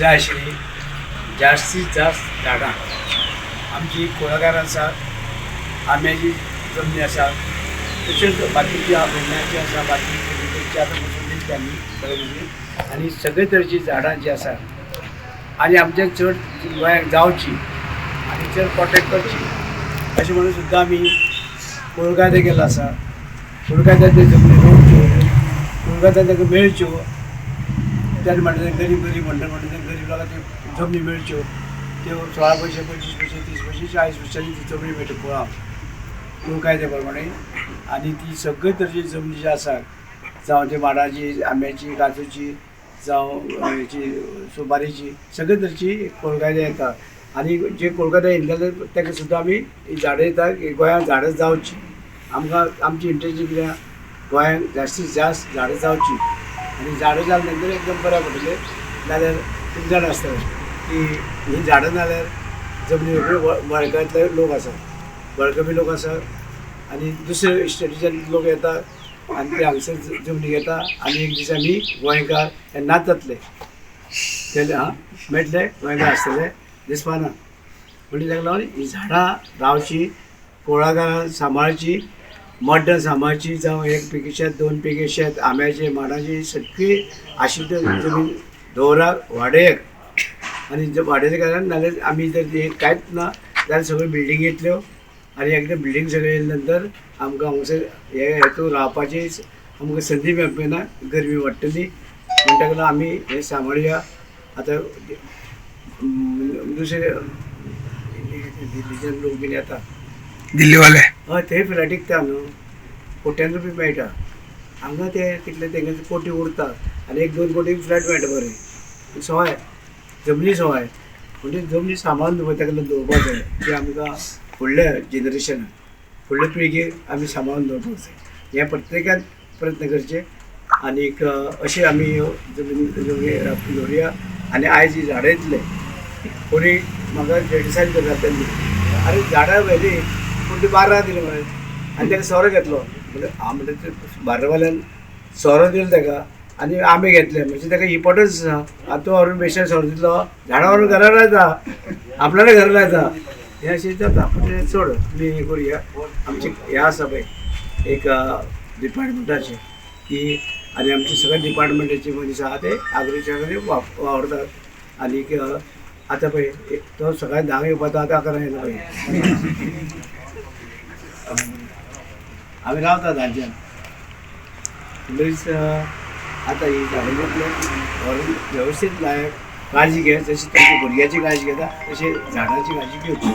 जाय आशिल्ली जास्तीत जास्त झाडां आमची कुळागर आसा, आंब्याची जमनी आसा, तशेंच बाकीची आंब्याची आसा, बाकी आतां बसून दिसता आमी सगळे आनी सगळे तरेची झाडां जी आसा आनी आमच्या चड गोंयाक जावची आनी चड प्रोटेक्ट करची अशें म्हणून सुद्दां आमी कुळगादे गेलो आसा. कुळगाद्या ते जमनी रोवच्यो, कुळगाद्या ताका मेळच्यो, त्याच म्हणटा गरीब गरीब म्हणटा गरीब लोकांक त्यो जमनी मेळच्यो, त्यो 16 पैसे 25 पैसे 30 पैसे 40 पैशांनी ती जमनी मेळटा कुळां कुळकायद्या प्रमाणे. आनी ती सगळे तरेची जमनी जी आसा जावं ते माडाची, आंब्याची, काजूची, जावं हेची सुपारीची, सगळे तरेची कुळकायद्या येता. आनी जे कुळकायद्या येयले ताका सुद्दां आमी झाडां येता गोंयांत झाडां जावची. आमकां आमची इंटेंशन कितें गोंयांत जास्तीत जास्त झाडां जावची आनी झाडां जाले नंतर एकदम बऱ्या पडटलें. नाल्यार खूब जाण आसता की ही झाडां नाल्यार जमनी वळखांतले लोक आसा, वळखपी लोक आसा आनी दुसरे स्टेटीच्यान लोक येता आनी ते हांगसर जमनी घेता आनी एक दीस आमी गोंयकार हे नाच जातले तेले मेळटले गोंयकार आसतले दिसपाना. म्हणजे ताका लागून ही झाडां रावची, कुळागरां सांबाळची, मड्डां सांबाळची, जावं एक पिकी शेत 2 पिकी शेत आंब्याचे माडाची सगळी आशिल्ली जमीन दवराक वाडयेक आनी वाडयले कारण नाल्यार आमी जर हे कांयच ना जाल्यार सगळ्यो बिल्डींग येतल्यो आनी एकदां बिल्डींग सगळे येयले नंतर आमकां हांगसर हे हेतू रावपाची आमकां संदी मेळपी ना, गरमी वाडटली. म्हण ताका लागून आमी हे सांबाळुया. आतां दुसरे दिल्लीच्यान लोक बीन येता, दिल्लीवाले हय थंय फ्लॅट विकता न्हू, कोट्यान रुपया मेळटा. हांगा ते कितले तेंगे कोटी उरता आनी 1-2 कोटीक फ्लॅट मेळटा बरें. सवाय जमनी सवाय म्हणजे जमनी सांबाळून दवरता ताका लागून दवरपाक जाय की आमकां फुडल्या जेनरेशनाक फुडले पिळगेक आमी सांबाळून दवरपाक जाय. हे प्रत्येकान प्रयत्न करचे आनीक अशें आमी जमनी दवरुया. आनी आयज ही झाडां येतले कोणी म्हाका क्रिटिसायज करता तेन्ना अरे झाडां व्हेली पूण ती बार्रां दिली म्हळें आनी ताका सोरो घेतलो. म्हणजे हांव म्हणटा बार्रावाल्यान सोरो दिलो ताका आनी आंबे घेतले म्हणजे ताका इम्पोर्टन्स आसा. आतां तो व्हरून बेश्टें सोरो दितलो, झाडां व्हरून घरा लायता, आपल्याला घरा लायता, हें अशें जाता. पूण चड आमी हें करुया. आमचें हें आसा पळय एक डिपार्टमेंटाचें की आनी आमचे सगळे डिपार्टमेंटाचे मनीस आहा ते आग्रीच्या वावरतात. आनीक आतां पळय तो सकाळीं 10 येवपाचो आतां 11 येयलो पळय. आमी रावता धांच्यान प्लीज. आतां ही झाडां घेतले व्हरून वेवस्थीत लायक काळजी घे, जशी तुमच्या भुरग्याची काळजी घेता तशी झाडांची काळजी घेवची.